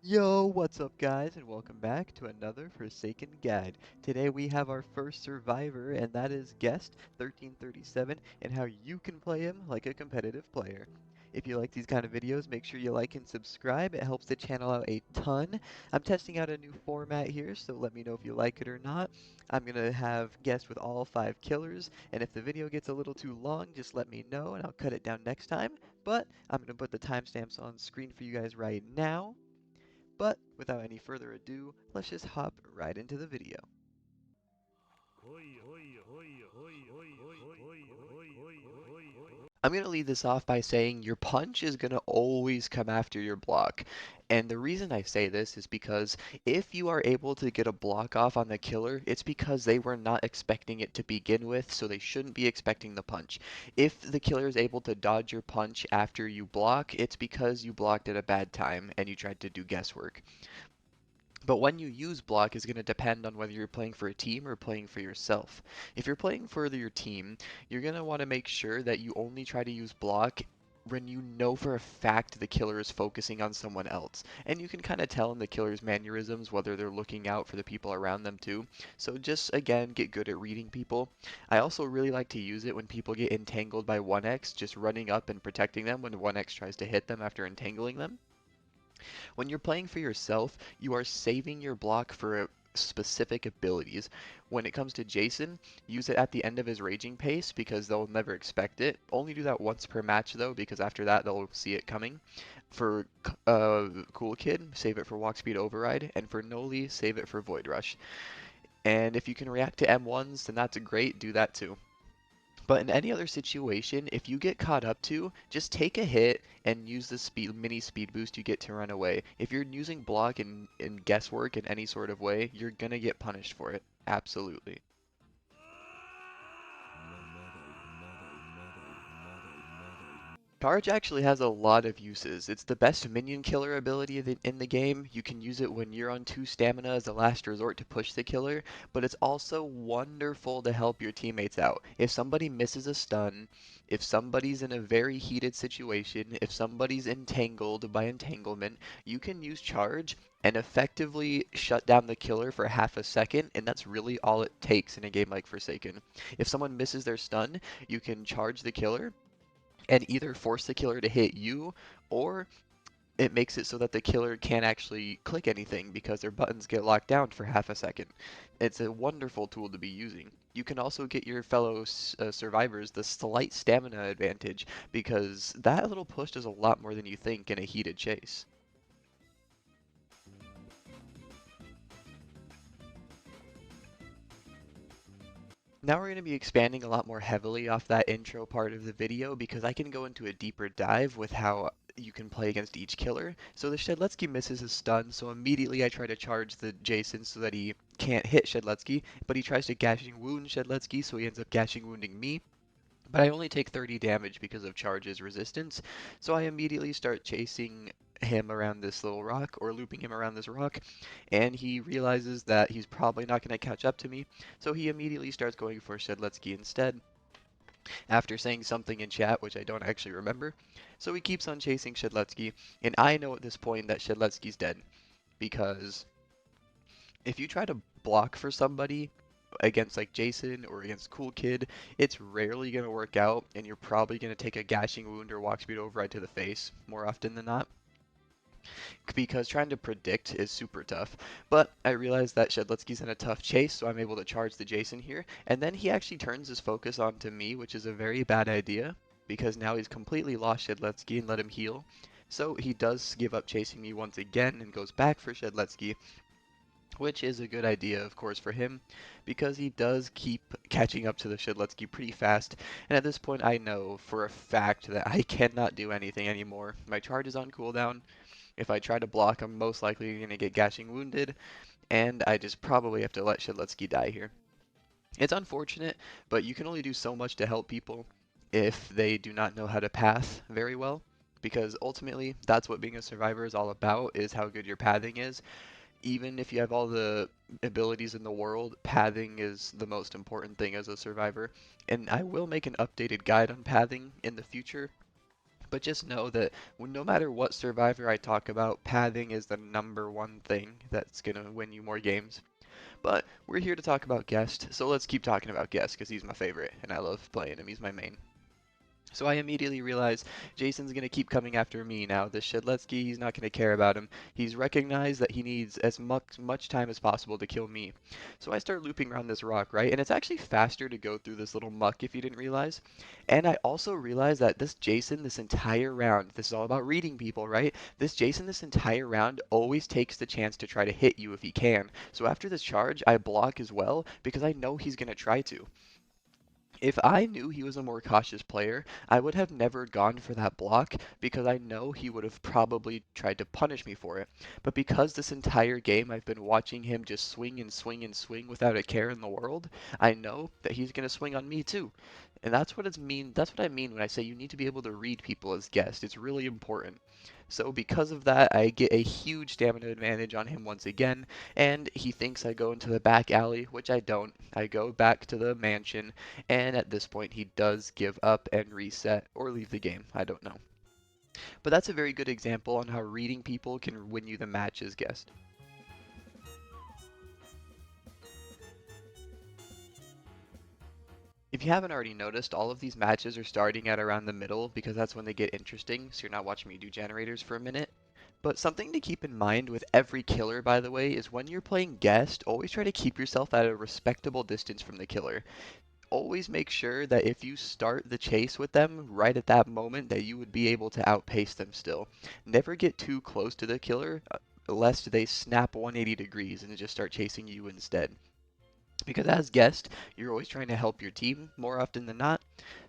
Yo, what's up guys, and welcome back to another Forsaken Guide. Today we have our first survivor, and that is Guest 1337, and how you can play him like a competitive player. If you like these kind of videos, make sure you like and subscribe. It helps the channel out a ton. I'm testing out a new format here, so let me know if you like it or not. I'm gonna have Guest with all 5 killers, and if the video gets a little too long, just let me know and I'll cut it down next time. But I'm gonna put the timestamps on screen for you guys right now. But without any further ado, let's just hop right into the video. I'm going to lead this off by saying your punch is going to always come after your block. And the reason I say this is because if you are able to get a block off on the killer, it's because they were not expecting it to begin with, so they shouldn't be expecting the punch. If the killer is able to dodge your punch after you block, it's because you blocked at a bad time and you tried to do guesswork. But when you use block is going to depend on whether you're playing for a team or playing for yourself. If you're playing for your team, you're going to want to make sure that you only try to use block when you know for a fact the killer is focusing on someone else. And you can kind of tell in the killer's mannerisms whether they're looking out for the people around them too. So just again, get good at reading people. I also really like to use it when people get entangled by 1x, just running up and protecting them when 1x tries to hit them after entangling them. When you're playing for yourself, you are saving your block for specific abilities. When it comes to Jason, use it at the end of his raging pace because they'll never expect it. Only do that once per match though, because after that they'll see it coming. For Cool Kid, save it for Walk Speed Override, and for Noli, save it for Void Rush. And if you can react to M1s, then that's great, do that too. But in any other situation, if you get caught up to, just take a hit and use the mini speed boost you get to run away. If you're using block in guesswork in any sort of way, you're gonna get punished for it. Absolutely. Charge actually has a lot of uses. It's the best minion killer ability in the game. You can use it when you're on 2 stamina as a last resort to push the killer, but it's also wonderful to help your teammates out. If somebody misses a stun, if somebody's in a very heated situation, if somebody's entangled by entanglement, you can use charge and effectively shut down the killer for half a second, and that's really all it takes in a game like Forsaken. If someone misses their stun, you can charge the killer and either force the killer to hit you, or it makes it so that the killer can't actually click anything because their buttons get locked down for half a second. It's a wonderful tool to be using. You can also get your fellow survivors the slight stamina advantage because that little push does a lot more than you think in a heated chase. Now we're going to be expanding a lot more heavily off that intro part of the video because I can go into a deeper dive with how you can play against each killer. So the Shedletsky misses his stun, so immediately I try to charge the Jason so that he can't hit Shedletsky, but he tries to gashing wound Shedletsky, so he ends up gashing wounding me. But I only take 30 damage because of charge's resistance, so I immediately start chasing him around this little rock, or looping him around this rock, and he realizes that he's probably not going to catch up to me, so he immediately starts going for Shedletsky instead, after saying something in chat which I don't actually remember. So he keeps on chasing Shedletsky, and I know at this point that Shedletsky's dead, because if you try to block for somebody against like Jason or against Cool Kid, it's rarely going to work out, and you're probably going to take a gashing wound or walk speed override to the face more often than not, because trying to predict is super tough. But I realized that Shedletsky's in a tough chase, so I'm able to charge the Jason here, and then he actually turns his focus onto me, which is a very bad idea, because now he's completely lost Shedletsky and let him heal. So he does give up chasing me once again and goes back for Shedletsky, which is a good idea, of course, for him, because he does keep catching up to the Shedletsky pretty fast, and at this point I know for a fact that I cannot do anything anymore. My charge is on cooldown. If I try to block, I'm most likely going to get gashing wounded, and I just probably have to let Shedletsky die here. It's unfortunate, but you can only do so much to help people if they do not know how to path very well, because ultimately that's what being a survivor is all about, is how good your pathing is. Even if you have all the abilities in the world, pathing is the most important thing as a survivor. And I will make an updated guide on pathing in the future, But just know that no matter what survivor I talk about, pathing is the number one thing that's gonna win you more games. But we're here to talk about Guest, so let's keep talking about Guest because he's my favorite and I love playing him. He's my main. So I immediately realized Jason's going to keep coming after me now. This Shedletsky, he's not going to care about him. He's recognized that he needs as much time as possible to kill me. So I start looping around this rock, right? And it's actually faster to go through this little muck if you didn't realize. And I also realized that this Jason, this entire round, this is all about reading people, right? This Jason, this entire round, always takes the chance to try to hit you if he can. So after this charge, I block as well because I know he's going to try to. If I knew he was a more cautious player, I would have never gone for that block because I know he would have probably tried to punish me for it. But because this entire game I've been watching him just swing and swing and swing without a care in the world, I know that he's going to swing on me too. And that's what I mean when I say you need to be able to read people as guests. It's really important. So because of that, I get a huge stamina advantage on him once again, and he thinks I go into the back alley, which I don't. I go back to the mansion, and at this point he does give up and reset or leave the game. I don't know. But that's a very good example on how reading people can win you the match as guest. If you haven't already noticed, all of these matches are starting at around the middle because that's when they get interesting, so you're not watching me do generators for a minute. But something to keep in mind with every killer, by the way, is when you're playing guest, always try to keep yourself at a respectable distance from the killer. Always make sure that if you start the chase with them right at that moment that you would be able to outpace them still. Never get too close to the killer lest they snap 180 degrees and just start chasing you instead. Because as guest, you're always trying to help your team more often than not.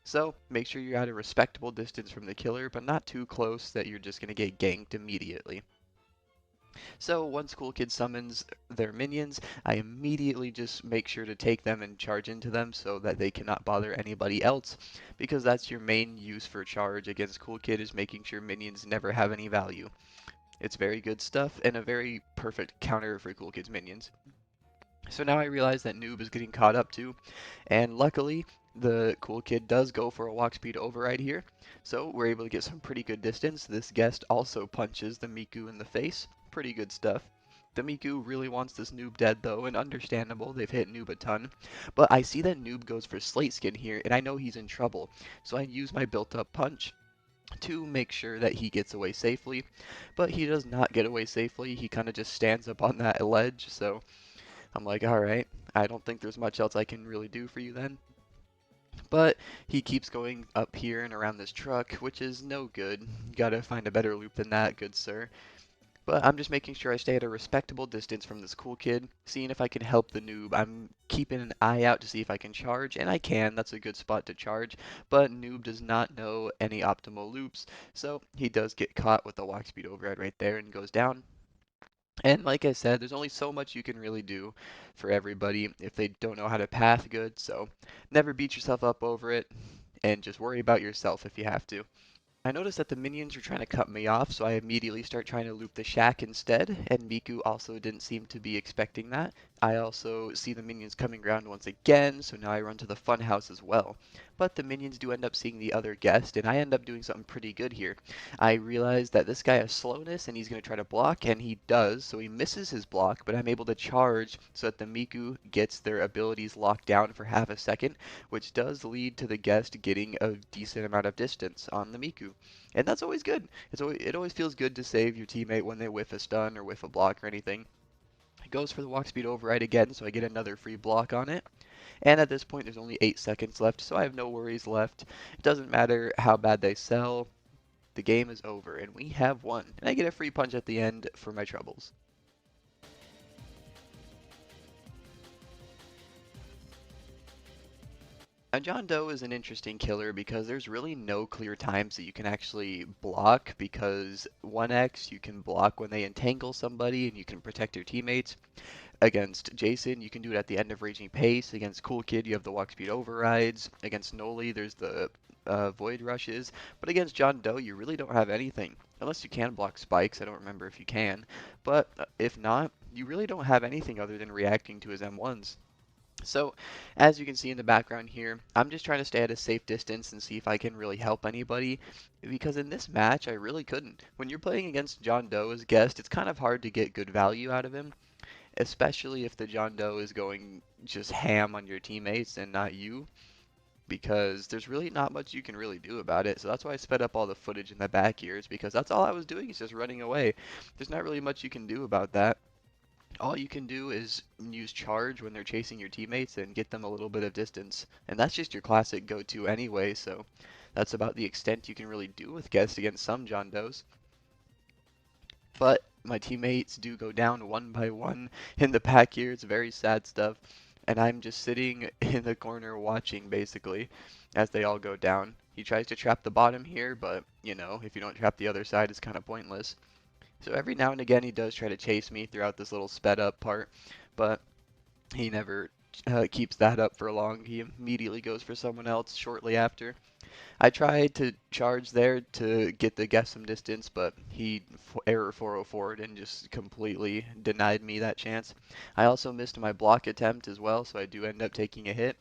So make sure you're at a respectable distance from the killer, but not too close that you're just going to get ganked immediately. So once Cool Kid summons their minions, I immediately just make sure to take them and charge into them so that they cannot bother anybody else, because that's your main use for charge against Cool Kid is making sure minions never have any value. It's very good stuff and a very perfect counter for Cool Kid's minions. So now I realize that Noob is getting caught up too, and luckily the Cool Kid does go for a walk speed override here, so we're able to get some pretty good distance. This guest also punches the Miku in the face. Pretty good stuff. The Miku really wants this Noob dead though, and understandable, they've hit Noob a ton. But I see that Noob goes for Slate Skin here, and I know he's in trouble, so I use my built up punch to make sure that he gets away safely. But he does not get away safely, he kind of just stands up on that ledge, so I'm like, alright, I don't think there's much else I can really do for you then. But he keeps going up here and around this truck, which is no good. You gotta find a better loop than that, good sir. But I'm just making sure I stay at a respectable distance from this Cool Kid, seeing if I can help the Noob. I'm keeping an eye out to see if I can charge, and I can. That's a good spot to charge. But Noob does not know any optimal loops, so he does get caught with the walk speed override right there and goes down. And like I said, there's only so much you can really do for everybody if they don't know how to path good, so never beat yourself up over it, and just worry about yourself if you have to. I noticed that the minions are trying to cut me off, so I immediately start trying to loop the shack instead, and Miku also didn't seem to be expecting that. I also see the minions coming around once again, so now I run to the funhouse as well. But the minions do end up seeing the other guest, and I end up doing something pretty good here. I realize that this guy has slowness, and he's going to try to block, and he does, so he misses his block, but I'm able to charge so that the Miku gets their abilities locked down for half a second, which does lead to the guest getting a decent amount of distance on the Miku. And that's always good. It always feels good to save your teammate when they whiff a stun or whiff a block or anything. It goes for the walk speed override again, so I get another free block on it. And at this point, there's only 8 seconds left, so I have no worries left. It doesn't matter how bad they sell. The game is over, and we have won. And I get a free punch at the end for my troubles. Now, John Doe is an interesting killer because there's really no clear times that you can actually block because 1x you can block when they entangle somebody and you can protect your teammates. Against Jason, you can do it at the end of Raging Pace. Against Cool Kid, you have the walk speed overrides. Against Noli, there's the void rushes. But against John Doe, you really don't have anything. Unless you can block spikes, I don't remember if you can. But if not, you really don't have anything other than reacting to his M1s. So, as you can see in the background here, I'm just trying to stay at a safe distance and see if I can really help anybody, because in this match, I really couldn't. When you're playing against John Doe as guest, it's kind of hard to get good value out of him, especially if the John Doe is going just ham on your teammates and not you, because there's really not much you can really do about it. So that's why I sped up all the footage in the back years, because that's all I was doing is just running away. There's not really much you can do about that. All you can do is use charge when they're chasing your teammates and get them a little bit of distance. And that's just your classic go-to anyway, so that's about the extent you can really do with guests against some John Does. But my teammates do go down one by one in the pack here. It's very sad stuff. And I'm just sitting in the corner watching basically as they all go down. He tries to trap the bottom here, but you know, if you don't trap the other side, it's kind of pointless. So every now and again he does try to chase me throughout this little sped up part, but he never keeps that up for long. He immediately goes for someone else shortly after. I tried to charge there to get the guess some distance, but he error 404'd and just completely denied me that chance. I also missed my block attempt as well, so I do end up taking a hit,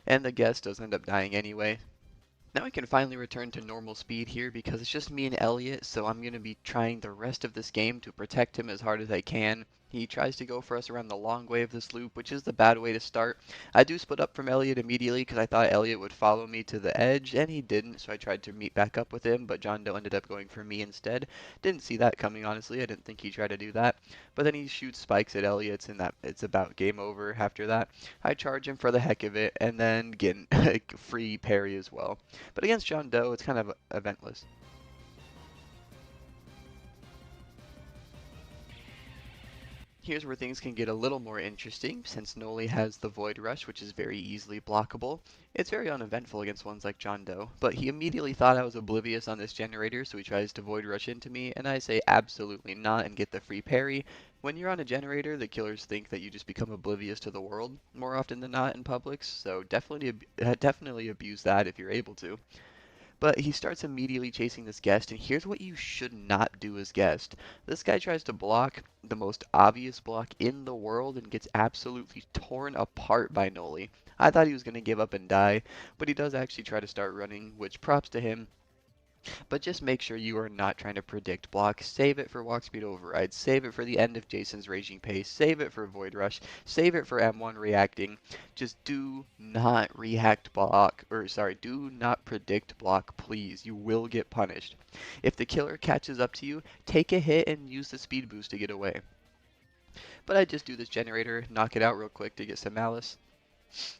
and the guest does end up dying anyway. Now I can finally return to normal speed here because it's just me and Elliot, so I'm going to be trying the rest of this game to protect him as hard as I can. He tries to go for us around the long way of this loop, which is the bad way to start. I do split up from Elliot immediately because I thought Elliot would follow me to the edge, and he didn't, so I tried to meet back up with him, but John Doe ended up going for me instead. Didn't see that coming, honestly. I didn't think he'd try to do that. But then he shoots spikes at Elliot's, and that it's about game over after that. I charge him for the heck of it, and then get a free parry as well. But against John Doe, it's kind of eventless. Here's where things can get a little more interesting, since noli has the Void Rush, which is very easily blockable. It's very uneventful against ones like John Doe, but he immediately thought I was oblivious on this generator, so he tries to Void Rush into me, and I say absolutely not and get the free parry. When you're on a generator, the killers think that you just become oblivious to the world more often than not in Publix, so definitely abuse that if you're able to. But he starts immediately chasing this guest, and here's what you should not do as guest. This guy tries to block the most obvious block in the world and gets absolutely torn apart by noli. I thought he was going to give up and die, but he does actually try to start running, which props to him. But just make sure you are not trying to predict block. Save it for walk speed override. Save it for the end of Jason's raging pace. Save it for void rush. Save it for M1 reacting. Just do not react block, or sorry, do not predict block, please. You will get punished. If the killer catches up to you, take a hit and use the speed boost to get away. But I just do this generator, knock it out real quick to get some malice,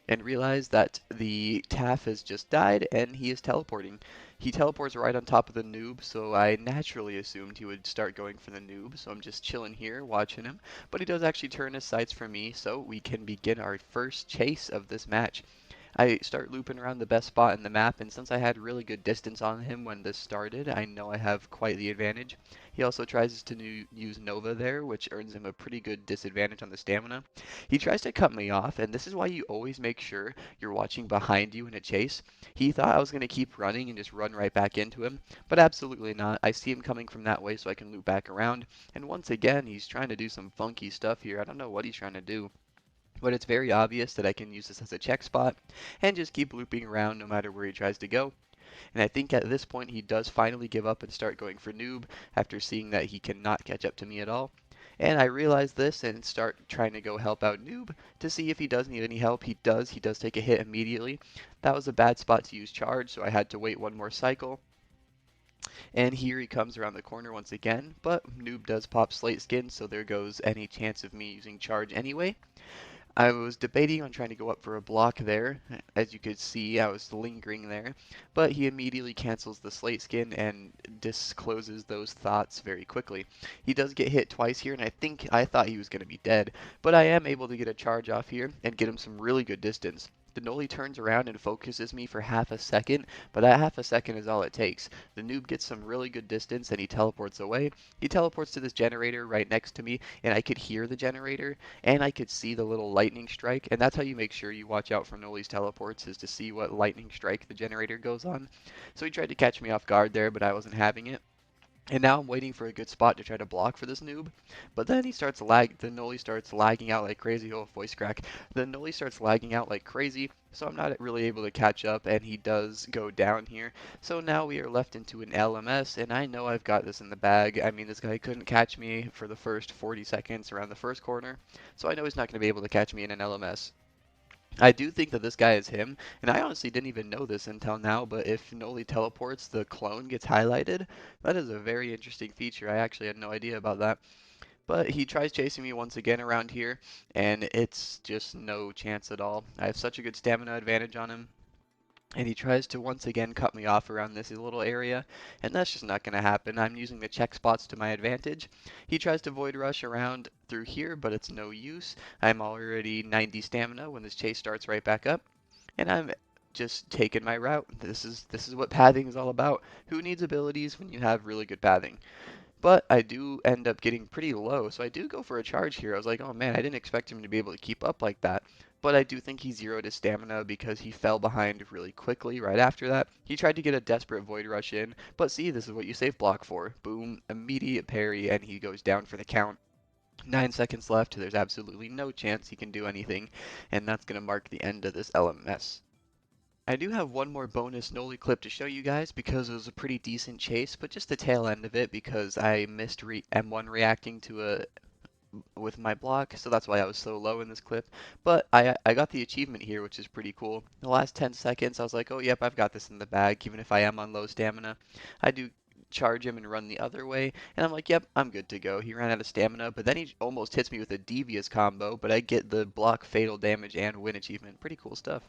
and realize that the Taff has just died and he is teleporting. He teleports right on top of the noob, so I naturally assumed he would start going for the noob, so I'm just chilling here watching him. But he does actually turn his sights for me, so we can begin our first chase of this match. I start looping around the best spot in the map, and since I had really good distance on him when this started, I know I have quite the advantage. He also tries to use Nova there, which earns him a pretty good disadvantage on the stamina. He tries to cut me off, and this is why you always make sure you're watching behind you in a chase. He thought I was going to keep running and just run right back into him, but absolutely not. I see him coming from that way, so I can loop back around, and once again, he's trying to do some funky stuff here. I don't know what he's trying to do. But it's very obvious that I can use this as a check spot and just keep looping around no matter where he tries to go. And I think at this point he does finally give up and start going for noob after seeing that he cannot catch up to me at all. And I realize this and start trying to go help out noob to see if he does need any help. He does take a hit immediately. That was a bad spot to use charge, so I had to wait one more cycle. And here he comes around the corner once again, but noob does pop slate skin, so there goes any chance of me using charge anyway. I was debating on trying to go up for a block there. As you could see, I was lingering there, but he immediately cancels the slate skin and discloses those thoughts very quickly. He does get hit twice here, and I thought he was going to be dead, but I am able to get a charge off here and get him some really good distance. The noli turns around and focuses me for half a second, but that half a second is all it takes. The noob gets some really good distance and he teleports away. He teleports to this generator right next to me, and I could hear the generator and I could see the little lightning strike, and that's how you make sure you watch out for noli's teleports, is to see what lightning strike the generator goes on. So he tried to catch me off guard there, but I wasn't having it. And now I'm waiting for a good spot to try to block for this noob. But then the noli starts lagging out like crazy. Oh, voice crack. The noli starts lagging out like crazy, so I'm not really able to catch up, and he does go down here. So now we are left into an LMS, and I know I've got this in the bag. I mean, this guy couldn't catch me for the first 40 seconds around the first corner, so I know he's not going to be able to catch me in an LMS. I do think that this guy is him, and I honestly didn't even know this until now, but if Noli teleports, the clone gets highlighted. That is a very interesting feature. I actually had no idea about that. But he tries chasing me once again around here, and it's just no chance at all. I have such a good stamina advantage on him, and he tries to once again cut me off around this little area, and that's just not going to happen. I'm using the check spots to my advantage. He tries to void rush around through here, but it's no use. I'm already 90 stamina when this chase starts right back up, and I'm just taking my route. This is what pathing is all about. Who needs abilities when you have really good pathing? But I do end up getting pretty low, so I do go for a charge here. I was like, oh man, I didn't expect him to be able to keep up like that. But I do think he zeroed his stamina because he fell behind really quickly right after that. He tried to get a desperate void rush in, but see, this is what you save block for. Boom, immediate parry, and he goes down for the count. 9 seconds left, there's absolutely no chance he can do anything, and that's going to mark the end of this LMS. I do have one more bonus Noli clip to show you guys because it was a pretty decent chase, but just the tail end of it because I missed M1 reacting to with my block, so that's why I was so low in this clip. But I got the achievement here, which is pretty cool. The last 10 seconds, I was like, oh yep, I've got this in the bag, even if I am on low stamina. I do charge him and run the other way, and I'm like, yep, I'm good to go. He ran out of stamina, but then he almost hits me with a devious combo, but I get the block fatal damage and win achievement. Pretty cool stuff.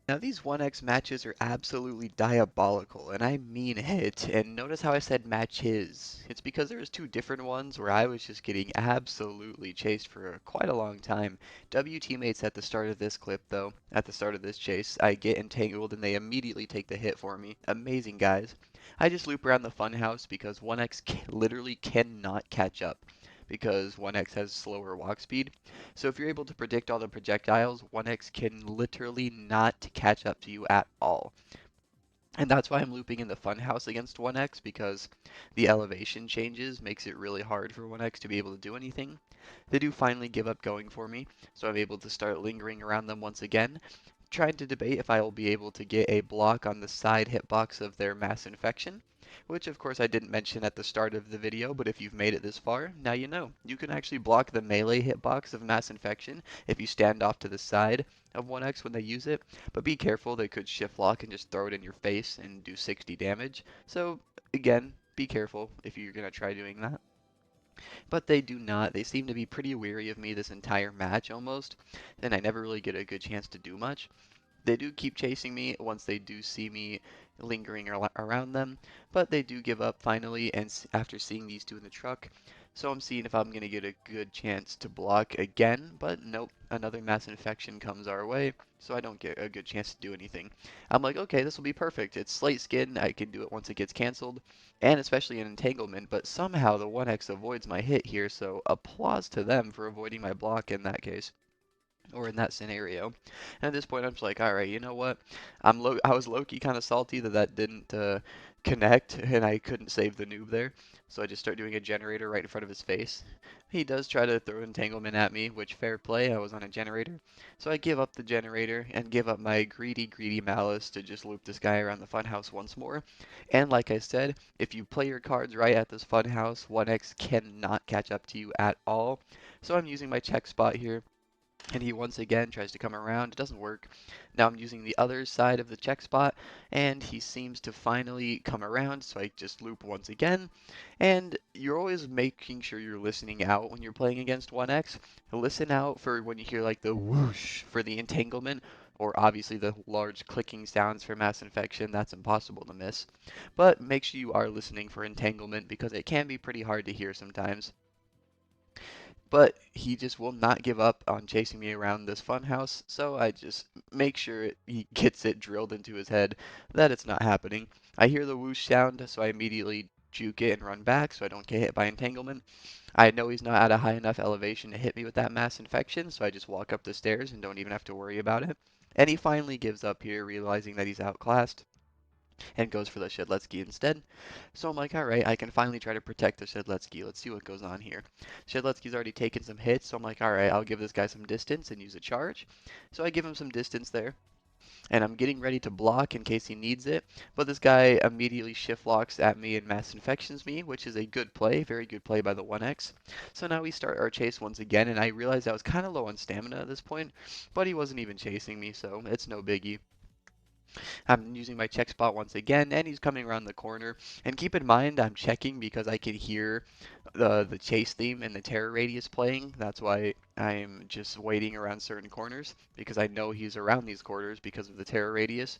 Now these 1x matches are absolutely diabolical, and I mean it. And notice how I said matches. It's because there was two different ones where I was just getting absolutely chased for quite a long time. W teammates at the start of this clip though, at the start of this chase, I get entangled and they immediately take the hit for me. Amazing guys. I just loop around the funhouse because 1x literally cannot catch up because 1x has slower walk speed. So if you're able to predict all the projectiles, 1x can literally not catch up to you at all. And that's why I'm looping in the funhouse against 1x because the elevation changes makes it really hard for 1x to be able to do anything. They do finally give up going for me, so I'm able to start lingering around them once again, trying to debate if I will be able to get a block on the side hitbox of their mass infection, which of course I didn't mention at the start of the video, but if you've made it this far, now you know. You can actually block the melee hitbox of mass infection if you stand off to the side of 1x when they use it, but be careful, they could shift lock and just throw it in your face and do 60 damage. So again, be careful if you're going to try doing that. But they do not. They seem to be pretty weary of me this entire match almost, and I never really get a good chance to do much. They do keep chasing me once they do see me lingering around them, but they do give up finally and after seeing these two in the truck. So I'm seeing if I'm going to get a good chance to block again, but nope, another mass infection comes our way, so I don't get a good chance to do anything. I'm like, okay, this will be perfect. It's slate skin, I can do it once it gets canceled, and especially in entanglement, but somehow the 1x avoids my hit here, so applause to them for avoiding my block in that case or in that scenario. And at this point, I'm just like, all right, you know what? I was low-key kind of salty that that didn't connect, and I couldn't save the noob there. So I just start doing a generator right in front of his face. He does try to throw entanglement at me, which fair play, I was on a generator. So I give up the generator and give up my greedy malice to just loop this guy around the funhouse once more. And like I said, if you play your cards right at this funhouse, 1x cannot catch up to you at all. So I'm using my check spot here and he once again tries to come around. It doesn't work. Now I'm using the other side of the check spot, and he seems to finally come around, so I just loop once again. And you're always making sure you're listening out when you're playing against 1x. Listen out for when you hear like the whoosh for the entanglement, or obviously the large clicking sounds for mass infection. That's impossible to miss. But make sure you are listening for entanglement because it can be pretty hard to hear sometimes. But he just will not give up on chasing me around this funhouse, so I just make sure he gets it drilled into his head that it's not happening. I hear the whoosh sound, so I immediately juke it and run back so I don't get hit by entanglement. I know he's not at a high enough elevation to hit me with that mass infection, so I just walk up the stairs and don't even have to worry about it. And he finally gives up here, realizing that he's outclassed, and goes for the Shedletsky instead. So I'm like, alright, I can finally try to protect the Shedletsky. Let's see what goes on here. Shedletsky's already taken some hits, so I'm like, alright, I'll give this guy some distance and use a charge. So I give him some distance there, and I'm getting ready to block in case he needs it, but this guy immediately shift locks at me and mass infections me, which is a good play, very good play by the 1x. So now we start our chase once again, and I realized I was kind of low on stamina at this point, but he wasn't even chasing me, so it's no biggie. I'm using my check spot once again, and he's coming around the corner. And keep in mind, I'm checking because I can hear the chase theme and the terror radius playing. That's why I'm just waiting around certain corners, because I know he's around these corners because of the terror radius.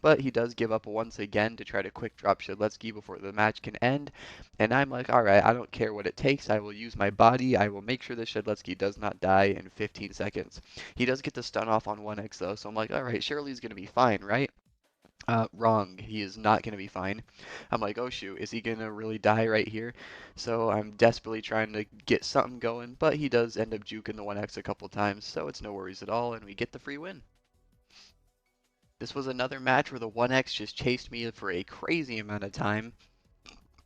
But he does give up once again to try to quick drop Shedletsky before the match can end. And I'm like, alright, I don't care what it takes. I will use my body. I will make sure that Shedletsky does not die in 15 seconds. He does get the stun off on 1x though, so I'm like, alright, surely he's going to be fine, right? Wrong. He is not going to be fine. I'm like, oh shoot, is he going to really die right here? So I'm desperately trying to get something going, but he does end up juking the 1x a couple times, so it's no worries at all, and we get the free win. This was another match where the 1x just chased me for a crazy amount of time,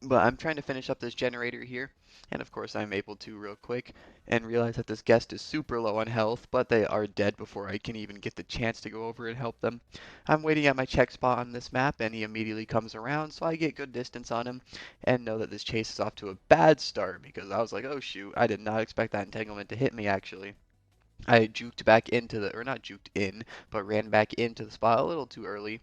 but I'm trying to finish up this generator here, and of course I'm able to real quick, and realize that this guest is super low on health, but they are dead before I can even get the chance to go over and help them. I'm waiting at my check spot on this map, and he immediately comes around, so I get good distance on him, and know that this chase is off to a bad start, because I was like, oh shoot, I did not expect that entanglement to hit me actually. I juked back into the, or not juked in, but ran back into the spot a little too early,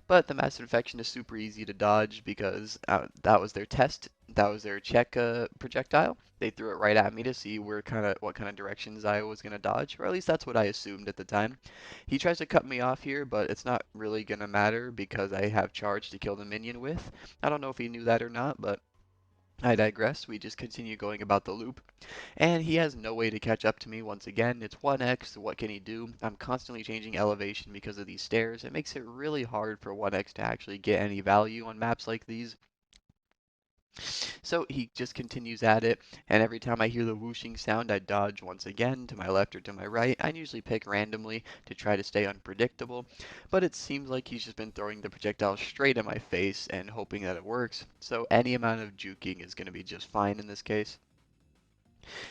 but the mass infection is super easy to dodge because that was their test. That was their check projectile. They threw it right at me to see what kind of directions I was gonna dodge, or at least that's what I assumed at the time. He tries to cut me off here, but it's not really gonna matter because I have charge to kill the minion with. I don't know if he knew that or not, but I digress. We just continue going about the loop. And he has no way to catch up to me once again. It's 1x, what can he do? I'm constantly changing elevation because of these stairs. It makes it really hard for 1x to actually get any value on maps like these. So he just continues at it, and every time I hear the whooshing sound, I dodge once again to my left or to my right. I usually pick randomly to try to stay unpredictable, but it seems like he's just been throwing the projectile straight at my face and hoping that it works. So any amount of juking is going to be just fine in this case.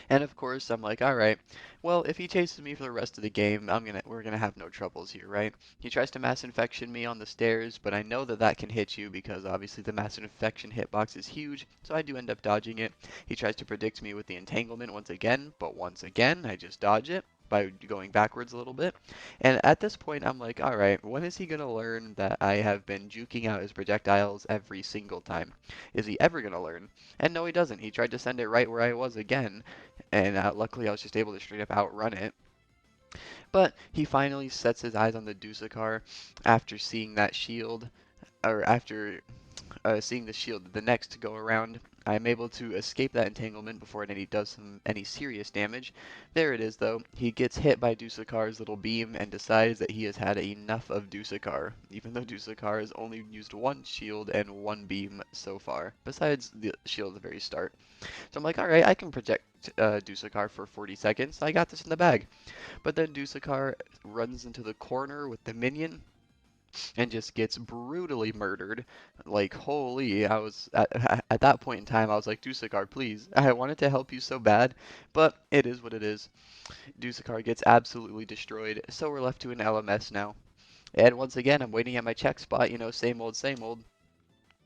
And of course, I'm like, all right, well, if he chases me for the rest of the game, we're gonna have no troubles here, right? He tries to mass infection me on the stairs, but I know that that can hit you because obviously the mass infection hitbox is huge, so I do end up dodging it. He tries to predict me with the entanglement once again, but once again, I just dodge it by going backwards a little bit. And at this point, I'm like, all right, when is he gonna learn that I have been juking out his projectiles every single time? Is he ever gonna learn? And no, he doesn't. He tried to send it right where I was again, and luckily I was just able to straight up outrun it. But he finally sets his eyes on the Dusakar after seeing that shield, or after seeing the shield the next go around. I'm able to escape that entanglement before any does any serious damage. There it is though. He gets hit by Dusakar's little beam and decides that he has had enough of Dusakar, even though Dusakar has only used one shield and one beam so far, besides the shield at the very start. So I'm like, alright, I can project Dusakar for 40 seconds. I got this in the bag. But then Dusakar runs into the corner with the minion and just gets brutally murdered. Like, holy, I was, at that point in time, I was like, Dusakar, please. I wanted to help you so bad, but it is what it is. Dusakar gets absolutely destroyed, so we're left to an LMS now. And once again, I'm waiting at my check spot, you know, same old, same old.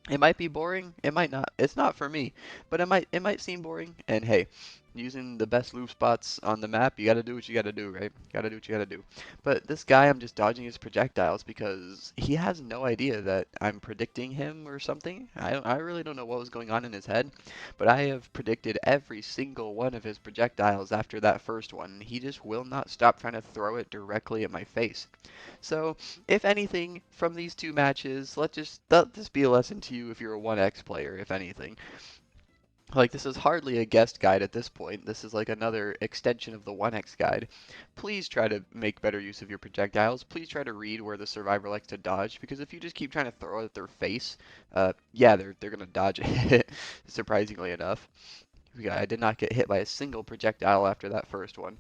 It might be boring, it might not. It's not for me, but it might seem boring. And hey, using the best loop spots on the map, you gotta do what you gotta do, right? Gotta do what you gotta do. But this guy, I'm just dodging his projectiles because he has no idea that I'm predicting him or something. I really don't know what was going on in his head, but I have predicted every single one of his projectiles after that first one. He just will not stop trying to throw it directly at my face. So, if anything from these two matches, let this be a lesson to you if you're a 1x player, if anything. Like, this is hardly a guest guide at this point. This is like another extension of the 1x guide. Please try to make better use of your projectiles. Please try to read where the survivor likes to dodge, because if you just keep trying to throw it at their face, yeah, they're gonna dodge it, surprisingly enough. I did not get hit by a single projectile after that first one.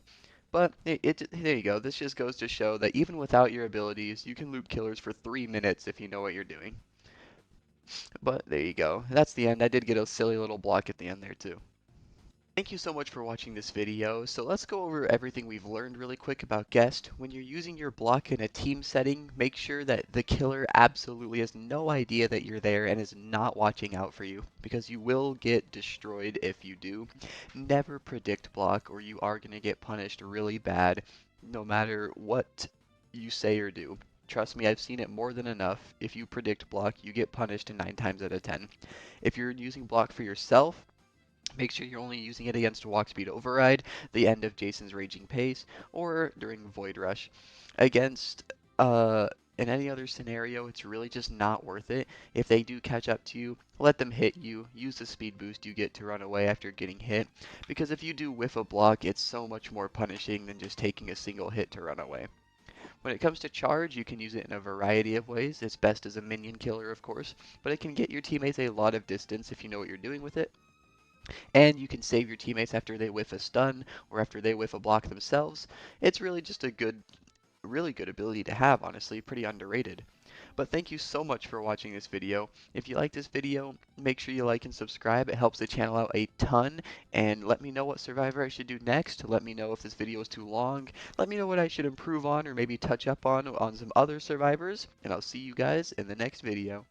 But there you go. This just goes to show that even without your abilities, you can loot killers for 3 minutes if you know what you're doing. But there you go. That's the end. I did get a silly little block at the end there too. Thank you so much for watching this video. So let's go over everything we've learned really quick about Guest. When you're using your block in a team setting, make sure that the killer absolutely has no idea that you're there and is not watching out for you, because you will get destroyed if you do. Never predict block or you are going to get punished really bad, no matter what you say or do. Trust me, I've seen it more than enough. If you predict block, you get punished 9 times out of 10. If you're using block for yourself, make sure you're only using it against Walk Speed Override, the end of Jason's Raging Pace, or during Void Rush. Against, in any other scenario, it's really just not worth it. If they do catch up to you, let them hit you. Use the speed boost you get to run away after getting hit, because if you do whiff a block, it's so much more punishing than just taking a single hit to run away. When it comes to charge, you can use it in a variety of ways. It's best as a minion killer, of course, but it can get your teammates a lot of distance if you know what you're doing with it. And you can save your teammates after they whiff a stun or after they whiff a block themselves. It's really just a really good ability to have, honestly, pretty underrated. But thank you so much for watching this video. If you like this video, make sure you like and subscribe. It helps the channel out a ton. And let me know what survivor I should do next. Let me know if this video is too long. Let me know what I should improve on or maybe touch up on some other survivors. And I'll see you guys in the next video.